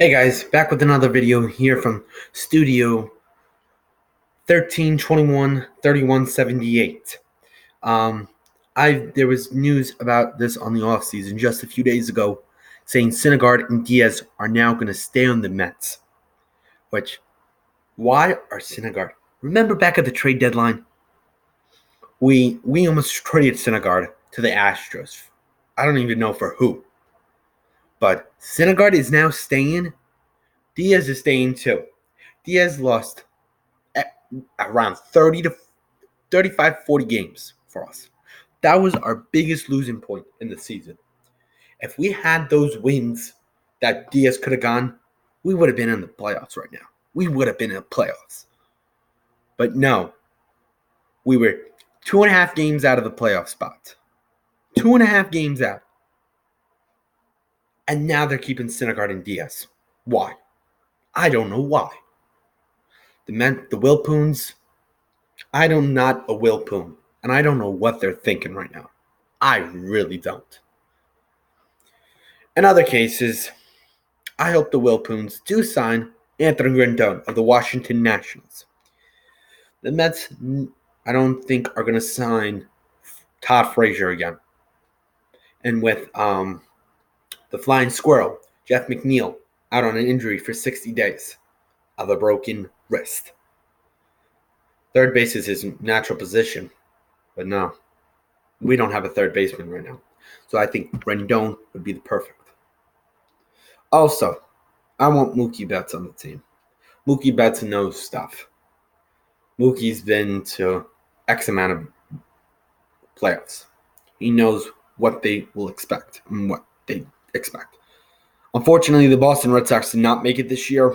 Hey guys, back with another video here from Studio 13/21/31/78. Um, there was news about this on the offseason just a few days ago, saying Syndergaard and Diaz are now going to stay on the Mets. Which, why are Syndergaard? Remember back at the trade deadline, we almost traded Syndergaard to the Astros. I don't even know for who, but Syndergaard is now staying. Diaz is staying too. Diaz lost around 30 to 35, 40 games for us. That was our biggest losing point in the season. If we had those wins that Diaz could have gone, we would have been in the playoffs right now. We would have been in the playoffs. But no, we were 2.5 games out of the playoff spot. 2.5 games out. And now they're keeping Syndergaard and Diaz. Why? I don't know why. The Wilpoons, I'm not a Wilpoon, and I don't know what they're thinking right now. I really don't. In other cases, I hope the Wilpoons do sign Anthony Rendon of the Washington Nationals. The Mets, I don't think, are going to sign Todd Frazier again. And with the Flying Squirrel, Jeff McNeil, out on an injury for 60 days of a broken wrist. Third base is his natural position, but no, we don't have a third baseman right now. So I think Rendon would be the perfect. Also, I want Mookie Betts on the team. Mookie Betts knows stuff. Mookie's been to X amount of playoffs. He knows what they will expect and what they expect. Unfortunately, the Boston Red Sox did not make it this year.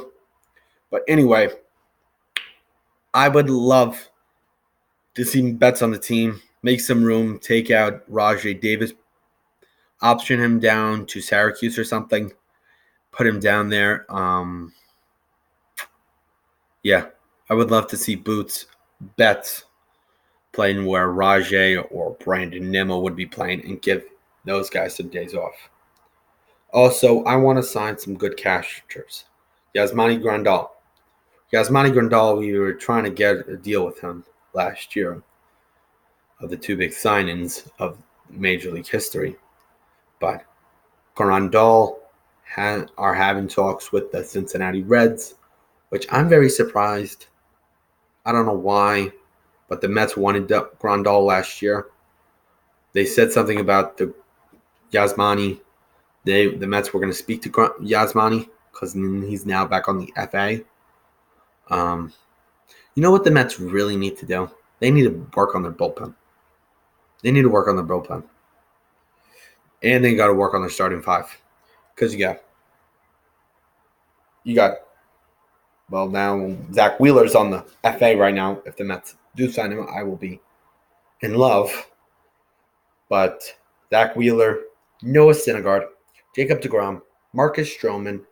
But anyway, I would love to see Betts on the team. Make some room. Take out Rajay Davis. Option him down to Syracuse or something. Put him down there. Yeah, I would love to see Betts playing where Rajay or Brandon Nimmo would be playing and give those guys some days off. Also, I want to sign some good catchers. Yasmani Grandal, we were trying to get a deal with him last year of the two big signings of Major League history. But Grandal are having talks with the Cincinnati Reds, which I'm very surprised. I don't know why, but the Mets wanted Grandal last year. They said something about the Yasmani. The Mets were going to speak to Yasmani because he's now back on the FA. You know what the Mets really need to do? They need to work on their bullpen. And they got to work on their starting five. Because you got, well, now Zach Wheeler's on the FA right now. If the Mets do sign him, I will be in love. But Zach Wheeler, Noah Syndergaard, Jacob deGrom, Marcus Stroman,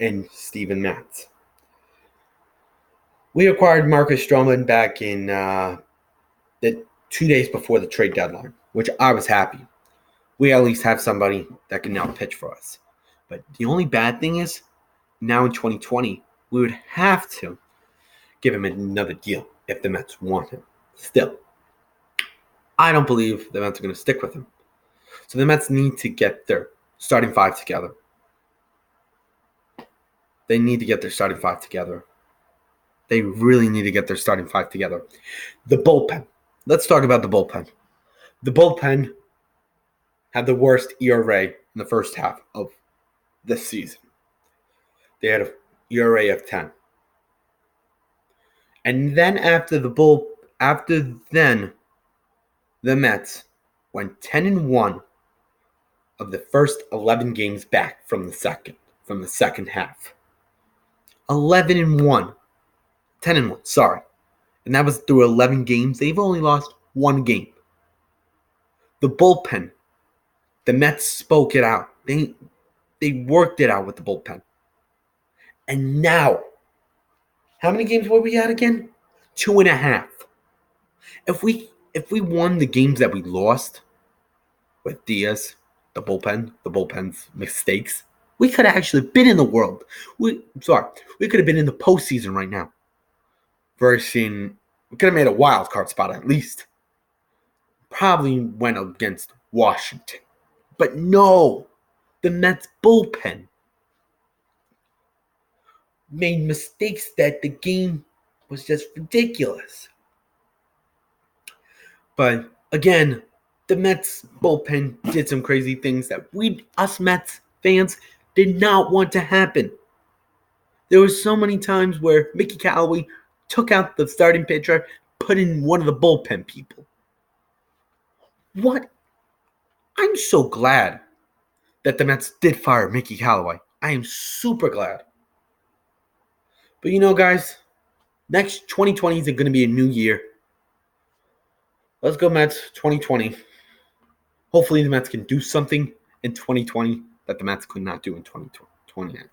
and Steven Matz. We acquired Marcus Stroman back in the 2 days before the trade deadline, which I was happy. We at least have somebody that can now pitch for us. But the only bad thing is, now in 2020, we would have to give him another deal if the Mets want him. Still, I don't believe the Mets are going to stick with him. So the Mets need to get their starting five together. They need to get their starting five together. They really need to get their starting five together. The bullpen. Let's talk about the bullpen. The bullpen had the worst ERA in the first half of this season. They had an ERA of 10. And then the Mets went 10-1 of the first 11 games back from the second half. 11-1. 10-1, sorry. And that was through 11 games. They've only lost one game. The bullpen, the Mets spoke it out. They worked it out with the bullpen. And now, how many games were we at again? 2.5. If we won the games that we lost with Diaz, the bullpen's mistakes, We could have actually been in the world. We could have been in the postseason right now. We could have made a wild card spot at least. Probably went against Washington. But no, the Mets bullpen made mistakes that the game was just ridiculous. But again, the Mets bullpen did some crazy things that us Mets fans, did not want to happen. There were so many times where Mickey Callaway took out the starting pitcher, put in one of the bullpen people. What? I'm so glad that the Mets did fire Mickey Callaway. I am super glad. But guys, next 2020 is going to be a new year. Let's go Mets 2020. Hopefully the Mets can do something in 2020 that the Mets could not do in 2019.